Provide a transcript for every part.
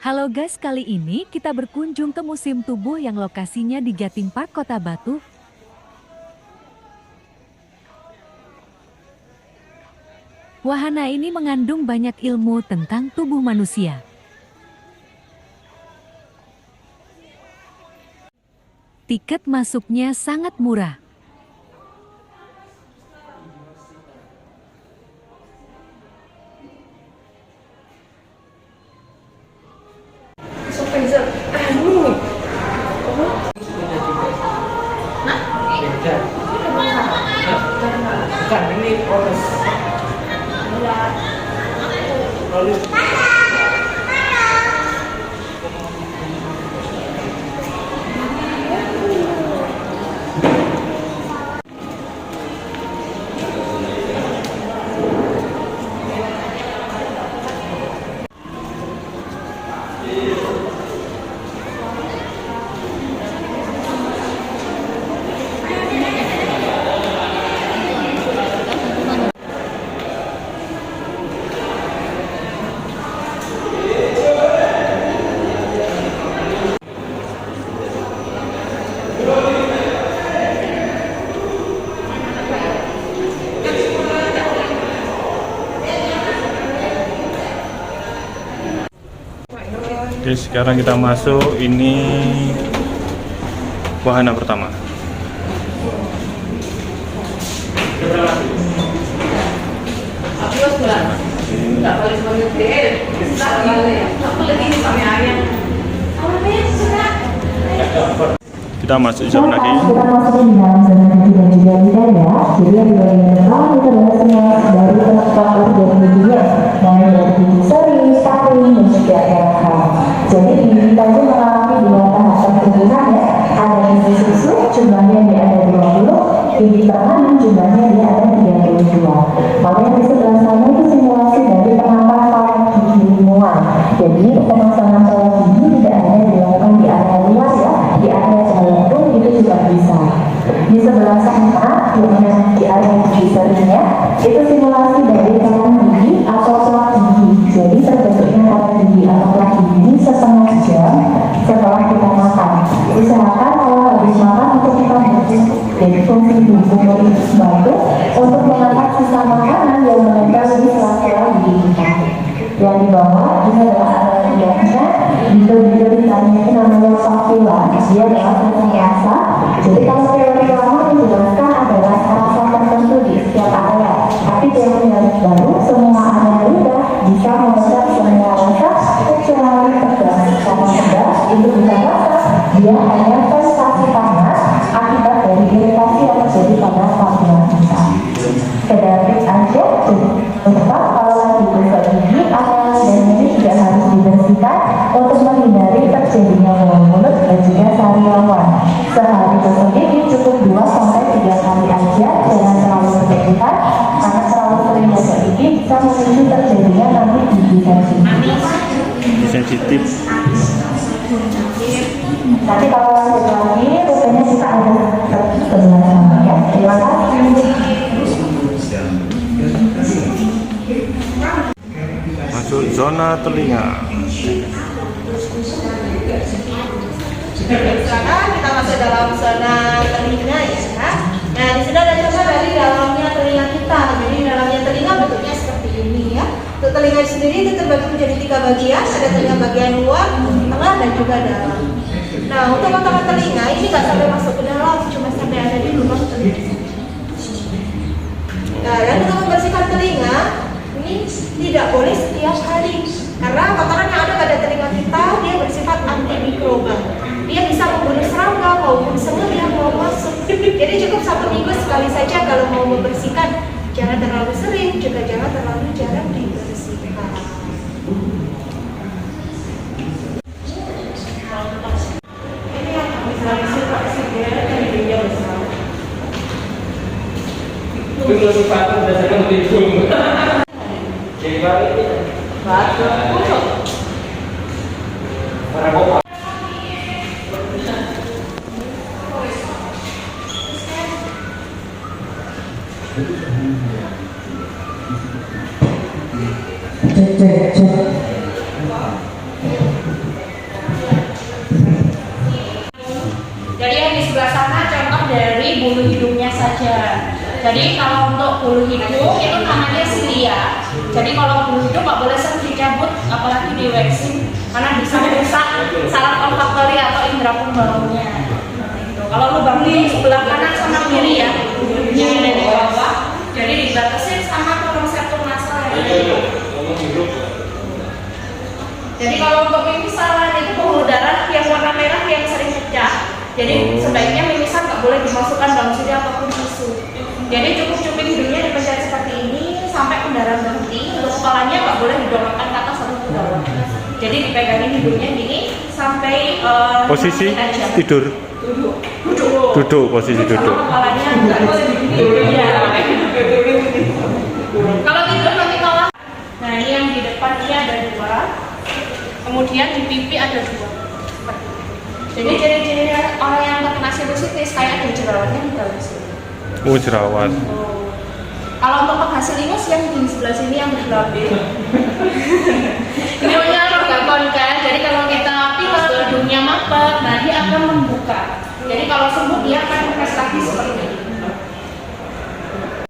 Halo guys, kali ini kita berkunjung ke Museum Tubuh yang lokasinya di Jatim Park, Kota Batu. Wahana ini mengandung banyak ilmu tentang tubuh manusia. Tiket masuknya sangat murah. Bukan ini polos. Oke, sekarang kita masuk, ini wahana pertama. Kita masuk zona lagi. Kita masuk di dalam zona kaki dan juga lidah ya. Jadi yang di bagian depan itu adalah simulasi dari penekuk organ giginya, mulai dari gigi seri, taring, dan juga erat. Jadi gigi kita itu mengalami dua tahapan tumbuhan ya. Ada gigi susu, jumlahnya dia ada 20, gigi permanen jumlahnya dia ada 32. Lalu yang di sebelah sana itu simulasi dari penampakan kawat gigi ilmuwan. Jadi pemasangan kawat gigi tidak hanya dilakukan di area luar ya, di area dalam pun itu juga bisa. Di sebelah sana yang di area gigi serinya itu simulasi dari kawan gigi atau plak gigi. Jadi terbentuknya kawan gigi atau plak gigi ini setengah jam setelah kita makan. Usahakan kalau habis makan untuk kita berfungsi. Jadi fungsi tubuh membantu untuk mengangkat sisa makanan yang menempel di sela-sela gigi kita. Yang di bawah ini adalah area lidahnya, di ditanya itu namanya papilla. Dia adalah sensor rasa. Jadi kalau teori lama menjelaskan adalah rasa tertentu di setiap area. Tapi teori yang baru, semua area lidah bisa mengejar semua rasa kecuali pedas. Karena pedas itu bukan rasa, dia hanya sensasi panas akibat dari iritasi yang terjadi pada papilla kita. Kedapit aja, tetap kalau lagi gosok gigi, area lidah ini juga harus dibersihkan untuk menghindari terjadinya bau mulut dan juga sariawan. Sehari gosok gigi cukup 2-3 kali aja, jangan terlalu berlebihan karena terlalu sering gosok gigi bisa memicu terjadinya nanti gigi Sensitif. Nanti kalau lanjut lagi, rutenya kita ada sebelah sana ya. Terima kasih. Masuk zona telinga. Sekarang kita masuk dalam zona telinga ya. Nah, di sini ada contoh dari dalamnya telinga kita. Jadi dalamnya telinga bentuknya seperti ini ya. Untuk telinga sendiri itu terbagi menjadi 3 bagian. Ada telinga bagian luar, tengah, dan juga dalam. Nah, untuk potongan telinga ini nggak sampai masuk ke dalam, cuma sampai ada di lubang telinga. Nah, dan untuk membersihkan telinga ini tidak boleh setiap hari karena kotoran yang ada pada telinga kita dia bersifat antimikroba. Dia bisa membunuh serangga maupun semut yang mau masuk. Jadi cukup 1 minggu sekali saja kalau mau membersihkan. Jangan terlalu sering, juga jangan terlalu jarang dibersihkan. Ini yang visualisasi oksigen dan hidungnya besar. Itu lebih patut berdasarkan hidung. Gimana ini? Batu, pucuk. Orang kok Cek. bulu hidungnya saja. Jadi kalau untuk bulu hidung itu namanya silia. Jadi kalau bulu hidung nggak boleh sering dicabut, apalagi di waxing, karena bisa merusak saraf olfaktori atau indera pembaunya. Kalau lubang hidung sebelah kanan sama kiri ya, yang ada di bawah, jadi dibatasin sama kolom septum nasal yang ada di bawah. Jadi kalau untuk mimisan itu pembuluh darah yang warna merah yang sering pecah. Jadi sebaiknya mimisan nggak boleh dimasukkan dalam sini ataupun tisu. Jadi cukup cuping hidungnya dipencet seperti ini sampai pendarahan berhenti. Untuk kepalanya nggak boleh didorongkan ke atas atau ke bawah. Jadi dipegangin hidungnya gini sampai posisi tidur. Duduk, posisi duduk. Kepalanya nggak boleh begini. Kalau tidur nanti malah. Nah ini yang di depan ini ada 2. Kemudian di pipi ada 2. Jadi ciri-ciri orang yang terkena sinusitis kayak ada jerawatnya di dalam sini. Oh, jerawat. Kalau untuk penghasilinus yang di sebelah sini yang berlapis. Hidungnya rongga kan. Jadi kalau kita pilek hidungnya mampet, nah dia akan membuka. Jadi kalau sembuh dia akan mengetes lagi seperti ini.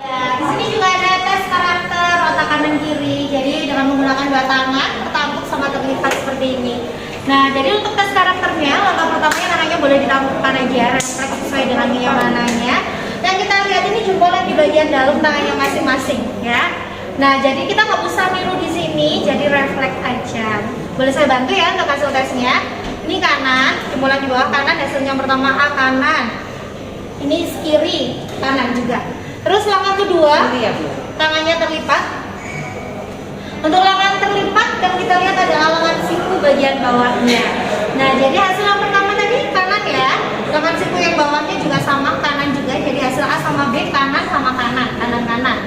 Di sini juga ada tes karakter otak kanan kiri. Jadi dengan menggunakan 2 tangan, tertampuk sama terlipat seperti ini. Nah, jadi untuk tes karakternya, langkah pertamanya namanya boleh ditampukkan aja, refleks sesuai dengan kenyamanannya. Dan kita lihat ini jempolnya di bagian dalam tangannya masing-masing, ya. Nah, jadi kita nggak usah niru di sini, jadi refleks aja. Boleh saya bantu ya untuk hasil tesnya? Ini kanan, jempolnya di bawah kanan, hasilnya pertama A kanan. Ini kiri, kanan juga. Terus langkah kedua, tangannya terlipat. Untuk lengan terlipat dan kita lihat ada alangan siku bagian bawahnya. Nah, jadi hasil yang pertama tadi kanan ya. Lengan siku yang bawahnya juga sama kanan juga. Jadi hasil A sama B kanan sama kanan, kanan.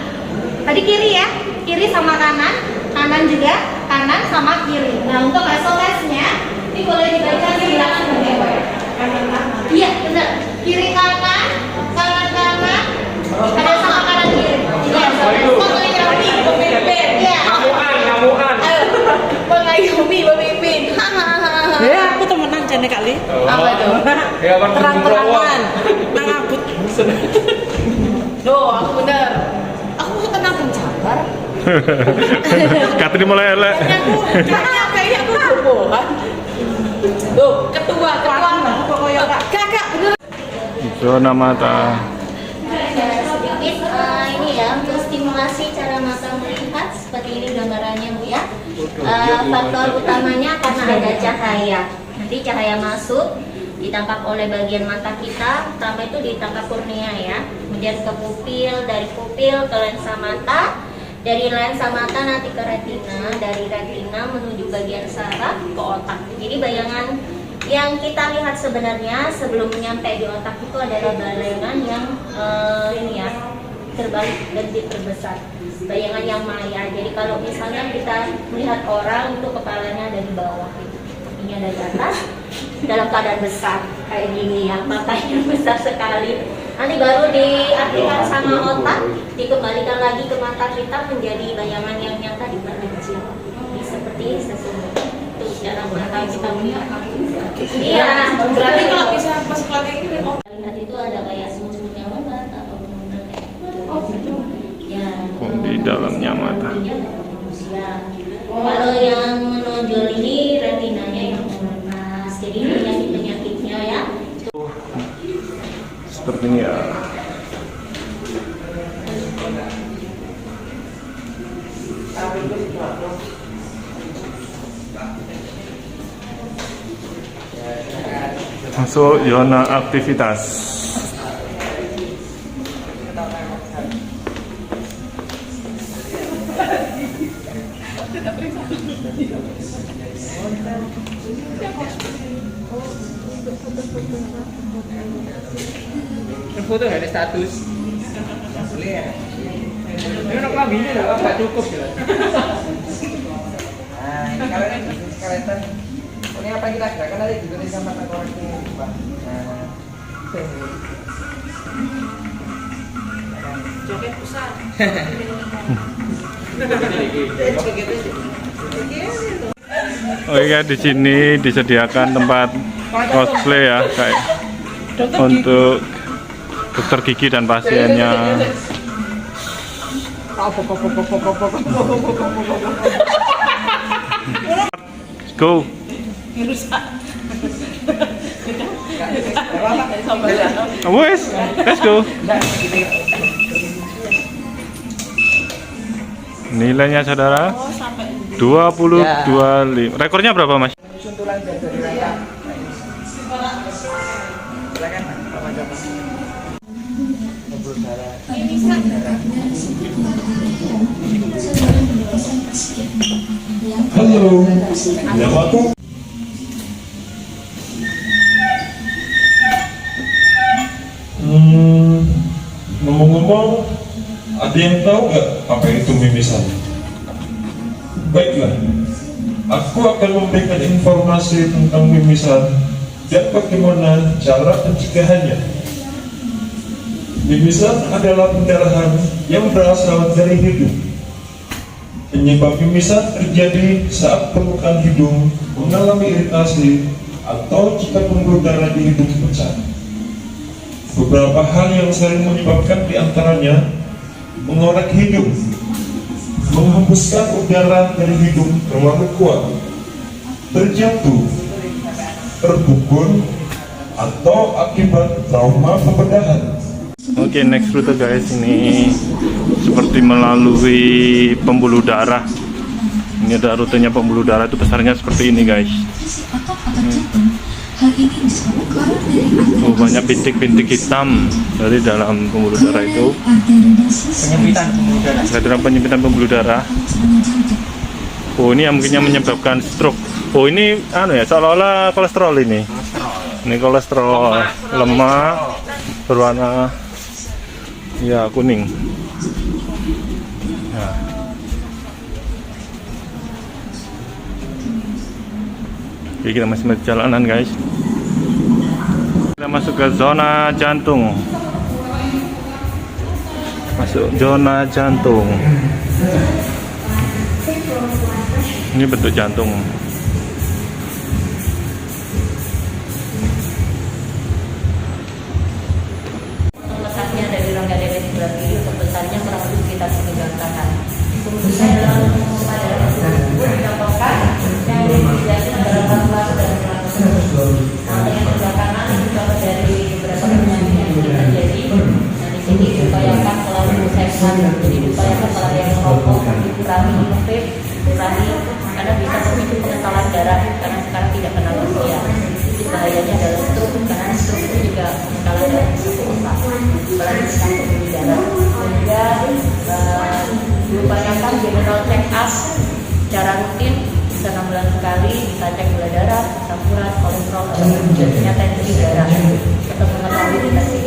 Tadi kiri ya, kiri sama kanan, kanan juga, kanan sama kiri. Nah, untuk hasil tesnya ini boleh dibaca di belakang bawah. Iya, benar. Kiri kanan, kanan, ada sama kanan kiri. Iya, pemimpin. Iya. Mengayomi pemimpin. Ya, aku temenan jane kali. Apa itu? Terang-terangan. Nang abut. Loh, aku bener. Aku tenang penjabar. Katri mulai elek. Kayaknya aku bobohan. Loh, ketua. Pokoknya kakak bener. Zona mata. Sedikit ini ya untuk stimulasi cara mata melihat seperti ini gambarannya Bu ya. Faktor utamanya karena ada cahaya. Nanti cahaya masuk ditangkap oleh bagian mata kita, pertama itu ditangkap kornea ya, kemudian ke pupil, dari pupil ke lensa mata, dari lensa mata nanti ke retina, dari retina menuju bagian saraf ke otak. Jadi bayangan yang kita lihat sebenarnya sebelum nyampe di otak itu adalah bayangan yang ini ya, terbalik dan diperbesar. Bayangan yang maya. Jadi kalau misalnya kita melihat orang itu kepalanya ada di bawah, kakinya dari atas, dalam keadaan besar kayak gini ya, matanya besar sekali. Nanti baru diartikan sama otak, dikembalikan lagi ke mata kita menjadi bayangan yang nyata di mata kecil. Jadi seperti sesungguhnya. Itu cara mata kita melihat. Iya. Berarti kalau bisa pas lagi ini lihat itu ada kayak semut-semut yang lompat atau gitu. Ya. Di dalamnya mata. Kalau yang menonjol ini retinanya yang melempas. Jadi penyakit-penyakitnya ya. Seperti ini ya. Masuk zona aktivitas. Foto nggak ada status. Boleh ya. Ini anak lambinya nggak cukup ya. Nah, ini kalian kelihatan. Ini apa kita gerakan nanti juga di sama orang ini, Pak. Nah, joget pusat. Oh iya, di sini disediakan tempat cosplay ya, kayak untuk dokter gigi dan pasiennya. Go. Wes, let's go. Nilainya saudara 20-25. Rekornya berapa Mas? Suntulan dari rata. Silakan Bapak coba. Pembuluh darah. Halo, nama aku. Ngomong-ngomong, ada yang tahu nggak apa itu mimisan? Baiklah, aku akan memberikan informasi tentang mimisan dan bagaimana cara pencegahannya. Mimisan adalah pendarahan yang berasal dari hidung. Penyebab mimisan terjadi saat permukaan hidung mengalami iritasi atau jika pembuluh darah di hidung pecah. Beberapa hal yang sering menyebabkan diantaranya mengorek hidung, menghembuskan udara dari hidung terlalu kuat, terjatuh, terbukun, atau akibat trauma pembedahan. Oke, next rute guys, ini seperti melalui pembuluh darah. Ini ada rutenya pembuluh darah, itu besarnya seperti ini guys. Oh, banyak bintik-bintik hitam dari dalam pembuluh darah itu. Penyempitan pembuluh darah. Ada penyempitan pembuluh darah. Oh, ini yang mungkin menyebabkan stroke. Oh, ini ya, seolah-olah kolesterol ini. Ini kolesterol lemak berwarna ya kuning. Ya. Oke, kita masih perjalanan guys. Kita masuk ke zona jantung. Masuk zona jantung. Ini bentuk jantung. Letaknya dari rongga dada sebelah kiri untuk besarnya kurang lebih sekitar 9 tangan. Fungsinya adalah pada tubuh dicontohkan yang dijelaskan adalah paru-paru dan tulang rusuk. Kalau yang sebelah kanan itu contoh dari beberapa penyakit yang terjadi. Nah, di sini diupayakan selalu sehat, jadi diupayakan kalau yang merokok dikurangi, vape dikurangi karena bisa memicu pengentalan darah karena sekarang tidak kenal usia. Jadi bahayanya adalah stroke karena stroke itu juga pengentalan darah cukup besar, apalagi tentang pembuluh darah. Sehingga diupayakan general check up secara rutin, bisa 6 bulan sekali, kita cek gula darah, asam urat, kolesterol, dan tensi darah untuk mengetahui deteksi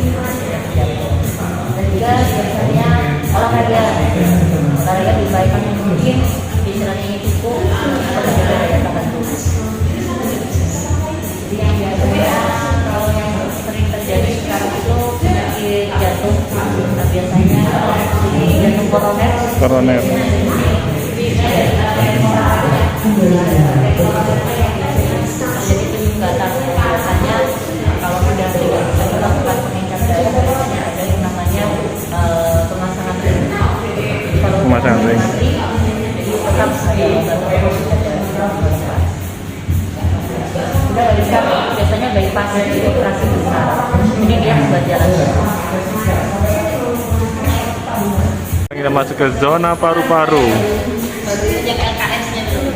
jantung. Dan juga biasanya olahraga diupayakan mungkin istilahnya cukup atau menjaga daya tahan tubuh. Jadi yang biasanya kalau yang sering terjadi sekarang itu penyakit jantung, nah biasanya ini jantung koroner. Jadi penyumbatan biasanya kalau sudah tidak bisa dilakukan peningkatan darah biasanya ada yang namanya pemasangan ring. Kalau Pemasangan ring. jadi tetap sudah bisa biasanya bypass itu operasi besar. Ini dia buat jalan. Kita masuk ke zona paru-paru. Cek LKS-nya dulu.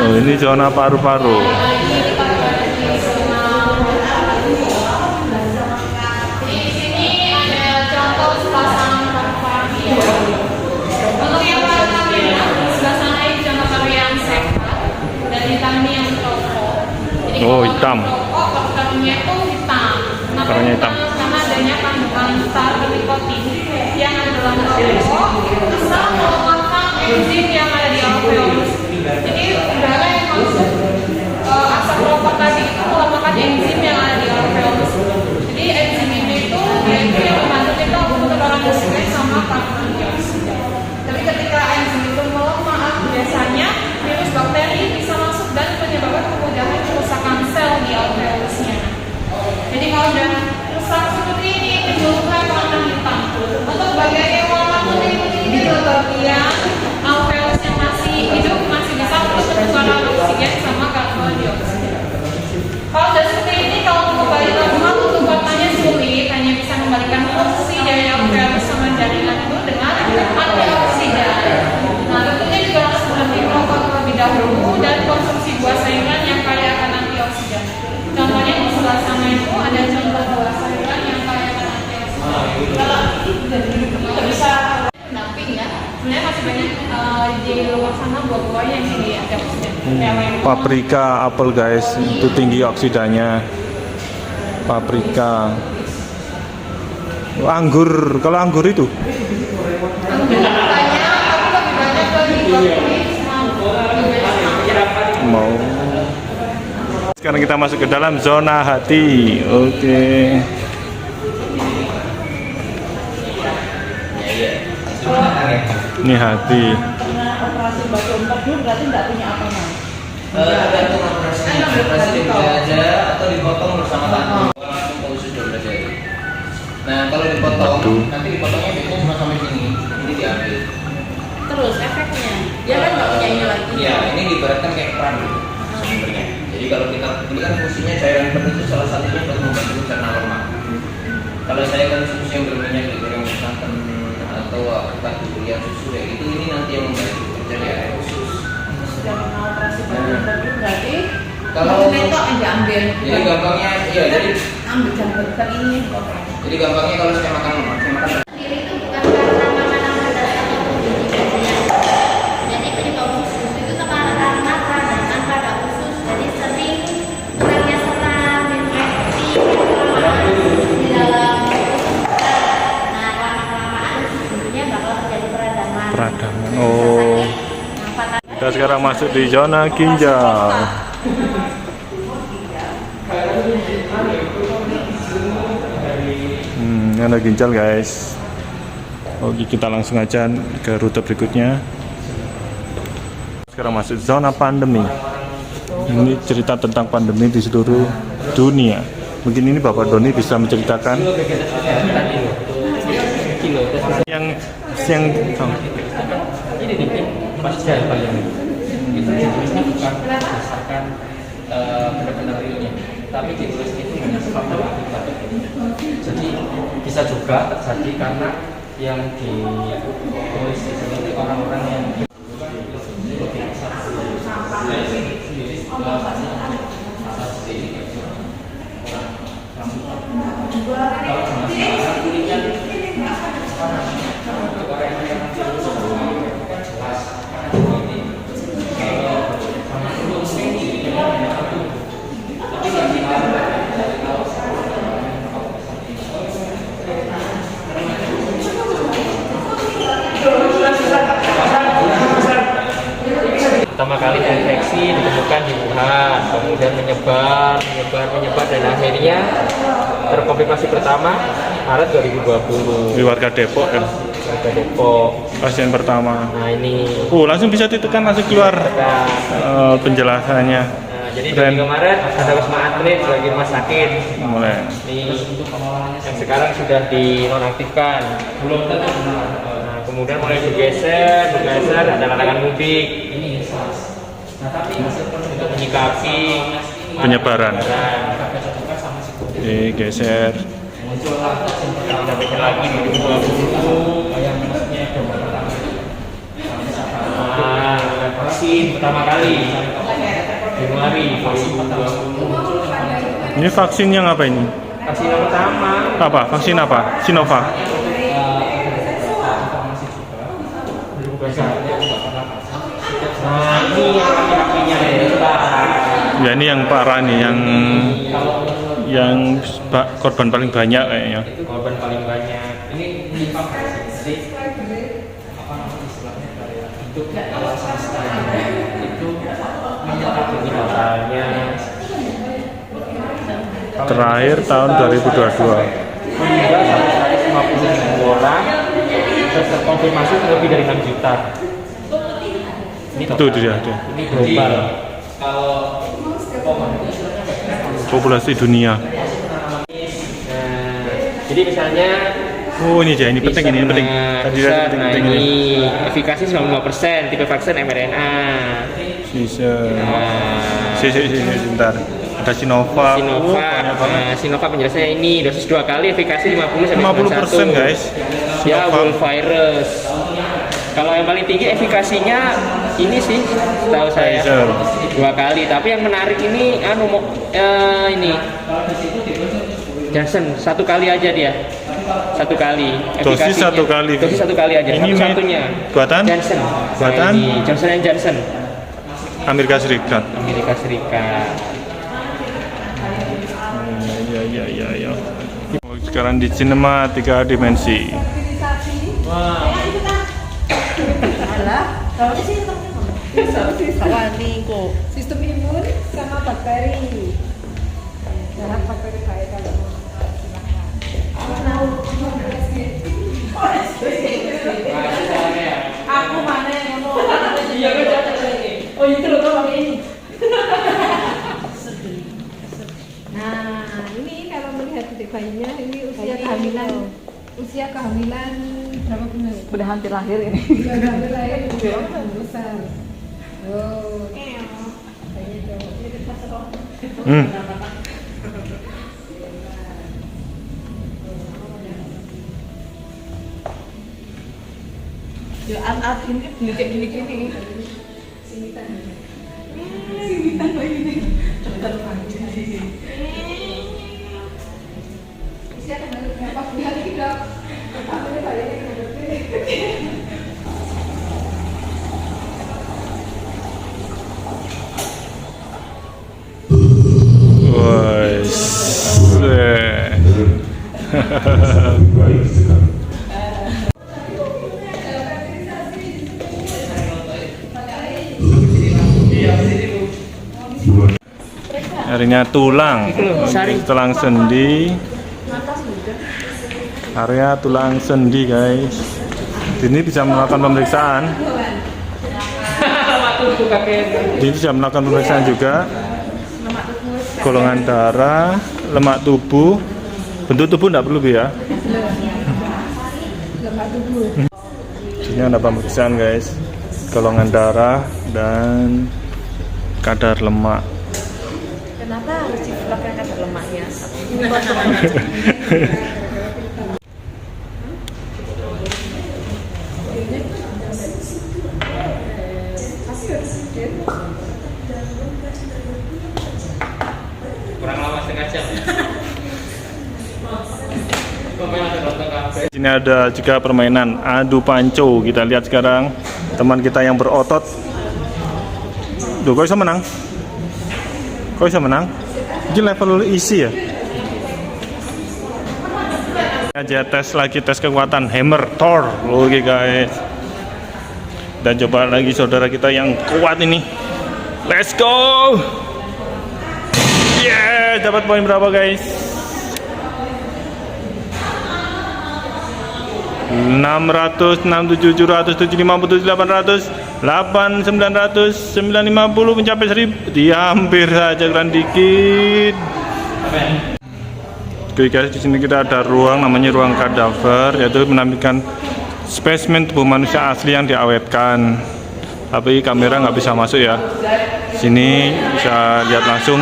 Oh, ini zona paru-paru. Di sini ada contoh sepasang paru-paru. Untuk yang warna merah, sebelah sana itu contoh paru yang sehat dan hitam ini yang cokok. Jadi Oh, kalau hitam. cokok, paru-parunya itu hitam. Kenapa Parunya hitam? Karena adanya kandungan star nikotin yang ada dalam rokok bisa melemahkan enzim yang ada di alveolus. Jadi udara yang masuk asap rokok tadi itu melemahkan enzim yang ada di alveolus. Jadi enzim ini itu yaitu yang membantu kita untuk mendorong oksigen sama karbon dioksida. Tapi ketika enzim itu melemah, biasanya virus bakteri bisa masuk dan menyebabkan kemudahan kerusakan sel di alveolusnya. Jadi kalau sudah rusak buah-buahnya sih ada Paprika, apel guys, itu tinggi oksidanya. Paprika. Oh, anggur, kalau anggur itu mau. Sekarang kita masuk ke dalam zona hati. Oke. Ini hati. Operasi batu empat dulu berarti nggak punya apa mas? Tergantung operasinya. Operasi bisa aja atau dipotong bersama tanduk. Langsung ke usus 12 jari. Nah kalau dipotong, nanti dipotongnya biasanya cuma sampai sini. Ini diambil. terus efeknya dia kan nggak punya ini lagi. Iya, ini diibaratkan kayak keran gitu sumbernya. Jadi kalau kita ini kan fungsinya cairan penuh itu salah satunya buat membantu mencerna lemak. Kalau saya kan susu yang berminyak digoreng santan atau apakah durian susu kayak gitu, ini nanti yang membantu terjadi air usus. Sudah pernah operasi batu empat dulu berarti Kalau netok yang diambil. jadi gampangnya, iya jadi Ambil jam besar ini. jadi gampangnya kalau saya makan lemak, saya makan Sendiri itu bukan karena makanan pedas ataupun gizi gizinya. Jadi penyebab usus itu karena peradangan pada usus. Jadi sering kurangnya serat, infeksi di dalam usus. Nah, lama-kelamaan tentunya bakal terjadi peradangan. Peradangan. Bisa Oh. sakit, nafas. Kita sekarang masuk di zona ginjal. Ada ginjal guys. Oke, kita langsung aja ke rute berikutnya. Sekarang masuk zona pandemi. Ini cerita tentang pandemi di seluruh dunia. Mungkin ini Bapak Doni bisa menceritakan yang Ini nih pasti ada pandemi. Itu ditulisnya bukan berdasarkan benar-benar realnya, tapi ditulis itu hanya faktor akibat. Jadi bisa juga terjadi karena yang ditulis seperti orang-orang yang pertama kali infeksi ditemukan di Wuhan, kemudian menyebar dan akhirnya terkonfirmasi pertama Maret 2020 di warga Depok kan. warga Depok. Pasien pertama. Nah ini Langsung bisa ditekan, langsung keluar penjelasannya. nah, jadi dari kemarin ada Wisma Atlet sebagai rumah sakit. Mulai. Ini yang sekarang sudah dinonaktifkan. Nah, kemudian mulai bergeser ada larangan mudik. Untuk menyikapi Penyebaran. Geser. sampai lagi di 2020 vaksin pertama kali Januari 2020. Ini vaksin yang apa ini? Vaksin yang pertama Apa? Vaksin apa? Sinovac. nah ini yang laki-lakinya Ya ini yang parah nih, yang korban paling banyak kayaknya. korban paling banyak ini jadi apa namanya istilahnya untuk alasan itu menyerang misalnya Terakhir tahun 2022. meninggal sampai 150.000 orang terus terkonfirmasi lebih dari 6 juta. Ini Itu dia. ini global. Kalau Populasi dunia. jadi misalnya Ini dia, ini penting ini penting. Tadi penting ini. ini efikasi 95%, tipe vaksin mRNA. Sebentar. Ada Sinovac. Banyak banget. Sinovac penjelasannya ini dosis 2 kali efikasi 50 sampai 50% guys. Ya, Sinovac. whole virus. Kalau yang paling tinggi efikasinya ini sih, setahu saya Pfizer. 2 kali. Tapi yang menarik ini, ini Johnson 1 kali aja dia. satu kali. Dosis Efikasinya- satu kali. Dosis satu kali aja. Ini Satu-satunya. buatan? Johnson. Buatan? Ini Johnson & Johnson. Amerika Serikat. Amerika Serikat. Ya. Sekarang di sinema 3 dimensi. Sistem imun sama bakteri. Cara bakteri baik kalau Aku mana yang ngomong? Iya, gue jatuh lagi. Oh, itu loh kau pakai ini. Nah, ini kalau melihat titik bayinya, ini usia kehamilan berapa bulan? Udah hampir lahir ini. Udah hampir lahir, udah besar. Oh, Ya anak ini gini-gini. usia kehamilan berapa bulan ini dok? Kehamilan bayinya Baik sekali. Area tulang sendi. Area tulang sendi guys. Ini bisa melakukan pemeriksaan. Ini bisa melakukan pemeriksaan juga. Golongan darah, lemak tubuh. Bentuk tubuh tidak perlu ya. Sini ada pemeriksaan guys. Golongan darah dan kadar lemak. Kenapa harus dipelokkan kadar lemaknya? Kurang lama setengah jam ya. Di sini ada juga permainan adu panco. Kita lihat sekarang teman kita yang berotot. Duh, kok bisa menang? Kok bisa menang? Ini level easy ya? Aja tes lagi, tes kekuatan hammer Thor. Oke guys. Dan coba lagi saudara kita yang kuat ini. Let's go. Yeah, dapat poin berapa guys? 600, 67, 700, 750, 800, 8, 900, 950 mencapai 1000. Dia hampir saja, kurang dikit. Oke guys, di sini kita ada ruang namanya ruang kadaver, yaitu menampilkan spesimen tubuh manusia asli yang diawetkan. Tapi kamera nggak bisa masuk ya. Sini bisa lihat langsung.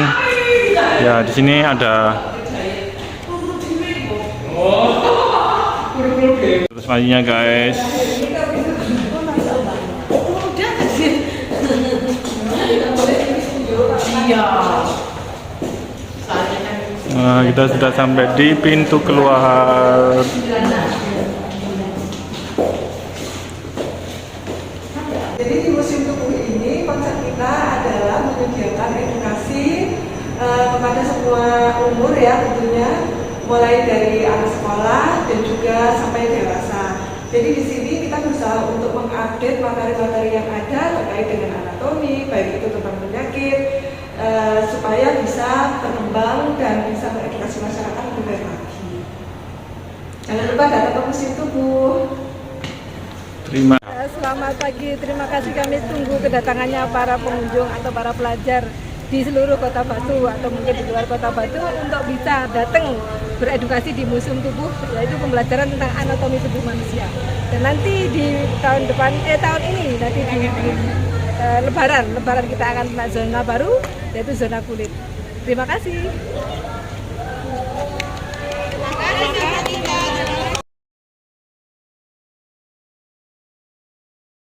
Ya, di sini ada. Terus majunya guys. Nah, kita sudah sampai di pintu keluar. Jadi di museum tubuh ini konsep kita adalah menyediakan edukasi kepada semua umur ya tentunya, mulai dari anak sekolah dan juga sampai dewasa. Jadi di sini kita berusaha untuk mengupdate materi-materi yang ada terkait dengan anatomi, baik itu tentang penyakit, supaya bisa berkembang dan bisa beredukasi masyarakat lebih baik lagi. Jangan lupa datang ke museum tubuh. Terima. Selamat pagi, terima kasih kami tunggu kedatangannya para pengunjung atau para pelajar di seluruh Kota Batu atau mungkin di luar Kota Batu untuk bisa datang beredukasi di Museum Tubuh, yaitu pembelajaran tentang anatomi tubuh manusia. Dan nanti di tahun depan, tahun ini nanti di Lebaran kita akan kena zona baru, yaitu zona kulit. Terima kasih.